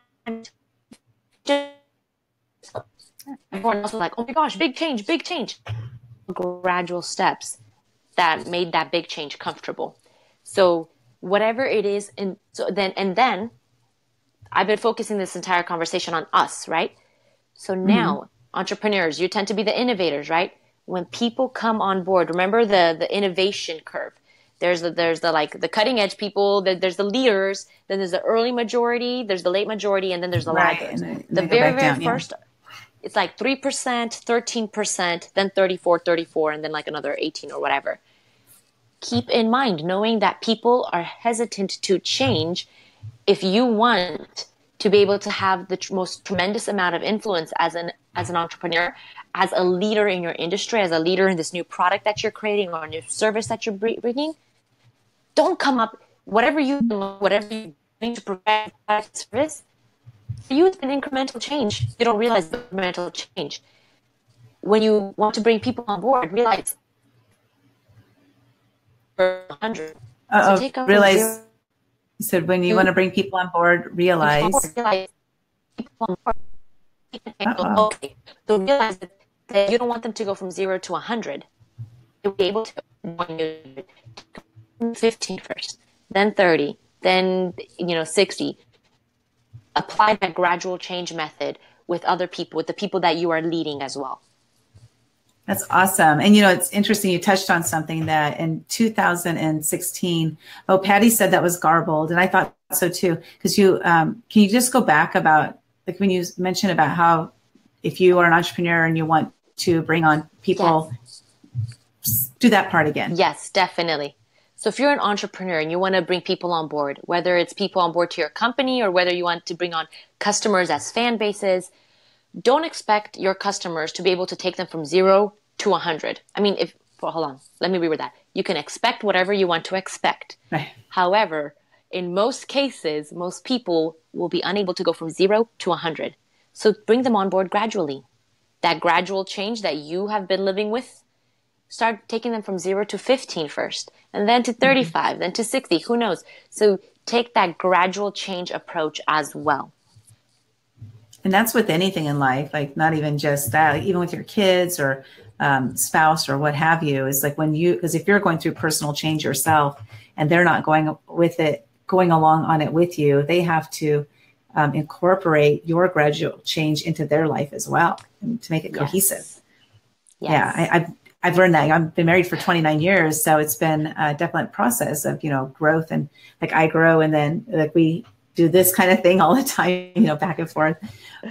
everyone else was like, oh my gosh, big change, big change. Gradual steps that made that big change comfortable. So whatever it is, and then I've been focusing this entire conversation on us, right? So now, entrepreneurs, you tend to be the innovators, right? When people come on board, remember the innovation curve. There's the like the cutting edge people, there's the leaders, then there's the early majority, there's the late majority, and then there's the laggards. The very first, it's like 3%, 13%, then 34, and then like another 18 or whatever. Keep in mind, knowing that people are hesitant to change. If you want to be able to have the most tremendous amount of influence as an entrepreneur, as a leader in your industry, as a leader in this new product that you're creating or a new service that you're bringing, don't come up, whatever you're doing to provide product service, for you it's an incremental change. You don't realize the incremental change. When you want to bring people on board, realize 100. So realize. You said when you want to bring people on board, realize. Okay. So realize that you don't want them to go from 0 to 100. You'll be able to 15 first, then 30, then 60. Apply that gradual change method with other people, with the people that you are leading as well. That's awesome. And, it's interesting. You touched on something that in 2016, Patty said that was garbled. And I thought so too, because can you just go back about like when you mentioned about how if you are an entrepreneur and you want to bring on people, do that part again. Yes, definitely. So if you're an entrepreneur and you want to bring people on board, whether it's people on board to your company or whether you want to bring on customers as fan bases, don't expect your customers to be able to take them from 0 to 100. I mean, hold on, let me reword that. You can expect whatever you want to expect. Right. However, in most cases, most people will be unable to go from 0 to 100. So bring them on board gradually. That gradual change that you have been living with, start taking them from 0 to 15 first, and then to 35, then to 60, who knows? So take that gradual change approach as well. And that's with anything in life, like not even just that, like even with your kids or spouse or what have you, is like because if you're going through personal change yourself and they're not going along on it with you, they have to incorporate your gradual change into their life as well and to make it cohesive. Yes. Yeah, I've learned that. I've been married for 29 years, so it's been a definite process of, growth, and like I grow and then like we do this kind of thing all the time, back and forth,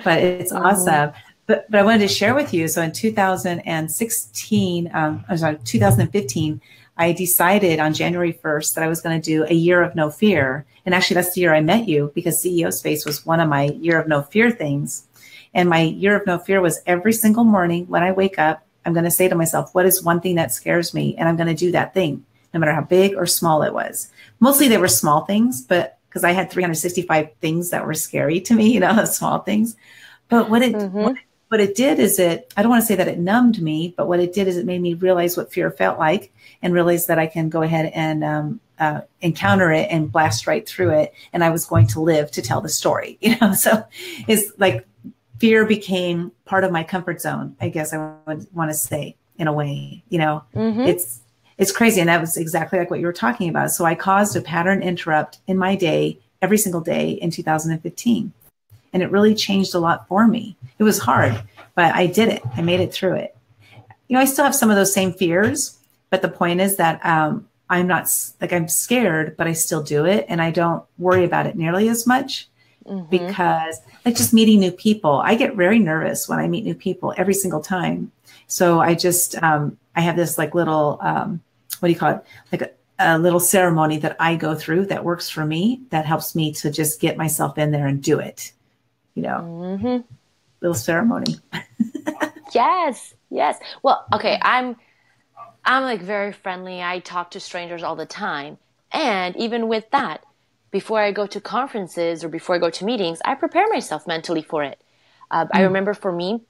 but it's awesome. But I wanted to share with you. So in 2015, I decided on January 1st that I was going to do a year of no fear. And actually that's the year I met you, because CEO Space was one of my year of no fear things. And my year of no fear was every single morning when I wake up, I'm going to say to myself, what is one thing that scares me? And I'm going to do that thing, no matter how big or small it was. Mostly they were small things, but because I had 365 things that were scary to me, small things. But what it did is I don't want to say that it numbed me, but what it did is it made me realize what fear felt like and realize that I can go ahead and encounter it and blast right through it. And I was going to live to tell the story, so it's like fear became part of my comfort zone, I guess I would want to say, in a way, it's crazy. And that was exactly like what you were talking about. So I caused a pattern interrupt in my day every single day in 2015. And it really changed a lot for me. It was hard, but I did it. I made it through it. I still have some of those same fears, but the point is that I'm not like, I'm scared, but I still do it. And I don't worry about it nearly as much because like just meeting new people, I get very nervous when I meet new people every single time. So I just, I have this like little, what do you call it? Like a little ceremony that I go through that works for me, that helps me to just get myself in there and do it, little ceremony. Yes. Yes. Well, okay. I'm like very friendly. I talk to strangers all the time. And even with that, before I go to conferences or before I go to meetings, I prepare myself mentally for it. I remember for me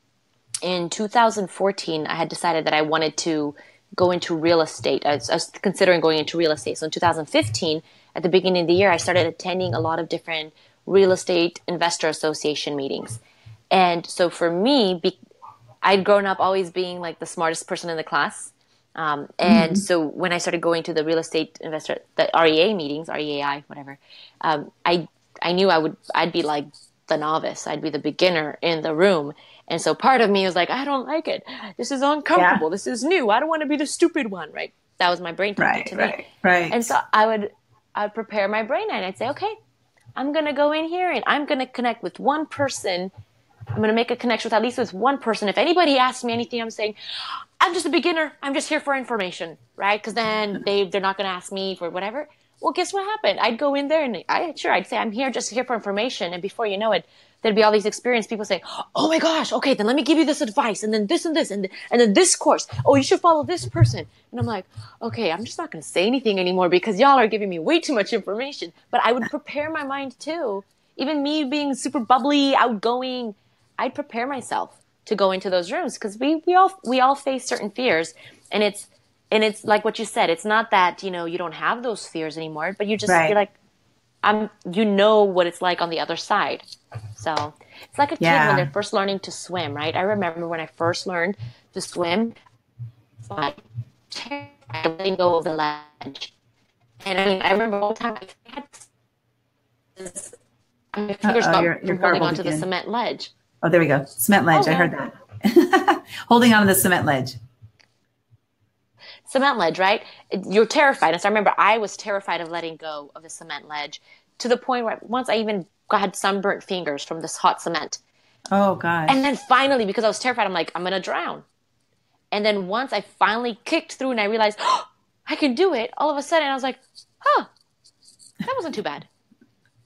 in 2014, I had decided that I wanted to go into real estate. I was considering going into real estate. So in 2015, at the beginning of the year, I started attending a lot of different real estate investor association meetings. And so for me, I'd grown up always being like the smartest person in the class. And so when I started going to the real estate investor, the REA meetings, REAI, whatever, I knew I'd be like the novice. I'd be the beginner in the room. And so part of me was like, I don't like it. This is uncomfortable. Yeah. This is new. I don't want to be the stupid one, right? That was my brain talking to me. Right. And so I'd prepare my brain and I'd say, okay, I'm going to go in here and I'm going to connect with one person. I'm going to make a connection with at least with one person. If anybody asks me anything, I'm saying, I'm just a beginner. I'm just here for information, right? Because then they're not going to ask me for whatever. Well, guess what happened? I'd go in there and I'd say I'm here just here for information. And before you know it, there'd be all these experienced people saying, oh my gosh, okay, then let me give you this advice and then this and this and then this course. Oh, you should follow this person. And I'm like, okay, I'm just not going to say anything anymore because y'all are giving me way too much information. But I would prepare my mind too. Even me being super bubbly, outgoing, I'd prepare myself to go into those rooms because we all face certain fears. And it's like what you said, it's not that, you don't have those fears anymore, but you're like, you know what it's like on the other side. So it's like a kid when they're first learning to swim, right? I remember when I first learned to swim, I was letting go of the ledge. And I remember one time I had my fingers from holding onto the cement ledge. Oh, there we go. Cement ledge. I heard that. Holding on to the cement ledge. Cement ledge, right? You're terrified. And so I remember I was terrified of letting go of the cement ledge to the point where once I even had sunburnt fingers from this hot cement. Oh, gosh. And then finally, because I was terrified, I'm like, I'm going to drown. And then once I finally kicked through and I realized, oh, I can do it, all of a sudden I was like, huh, that wasn't too bad.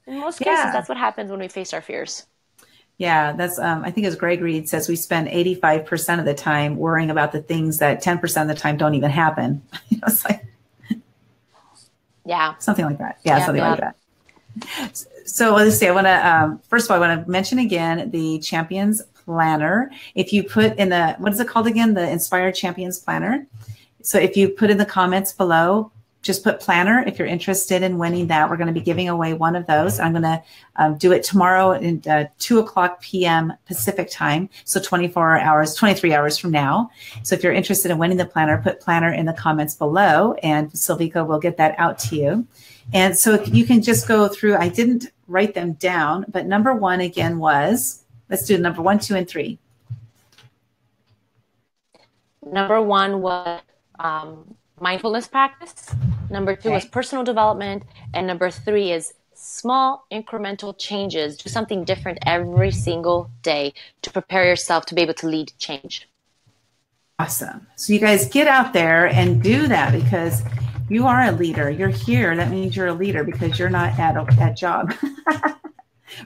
In most cases, that's what happens when we face our fears. Yeah, that's, I think as Greg Reed says, we spend 85% of the time worrying about the things that 10% of the time don't even happen. It's like, something like that. Yeah, something like that. So let's see, I want to, first of all, I want to mention again the Champions Planner. If you put in the, what is it called again? The Inspired Champions Planner. So if you put in the comments below, just put planner. If you're interested in winning that, we're going to be giving away one of those. I'm going to do it tomorrow at 2:00 p.m. Pacific time. So 23 hours from now. So if you're interested in winning the planner, put planner in the comments below and Silvika will get that out to you. And so if you can just go through, I didn't write them down, but number one again was, let's do number 1, 2, and 3. Number 1 was mindfulness practice. Number 2 is personal development. And number 3 is small incremental changes. Do something different every single day to prepare yourself to be able to lead change. Awesome. So you guys get out there and do that because you are a leader. You're here. That means you're a leader because you're not at a job.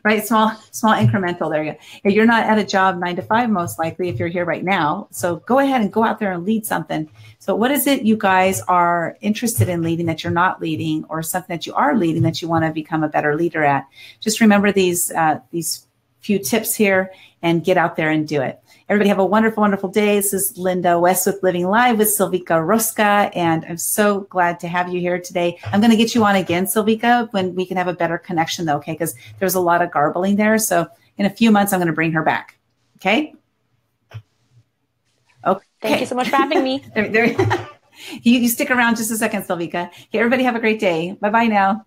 Right? Small incremental. There you go. You're not at a job 9 to 5, most likely, if you're here right now. So go ahead and go out there and lead something. So what is it you guys are interested in leading that you're not leading, or something that you are leading that you want to become a better leader at? Just remember these few tips here and get out there and do it. Everybody have a wonderful, wonderful day. This is Linda West with Living Live with Silvika Ruska, and I'm so glad to have you here today. I'm going to get you on again, Silvika, when we can have a better connection, though, okay? Because there's a lot of garbling there. So in a few months, I'm going to bring her back, okay? Okay. Thank you so much for having me. You stick around just a second, Silvika. Okay, everybody have a great day. Bye-bye now.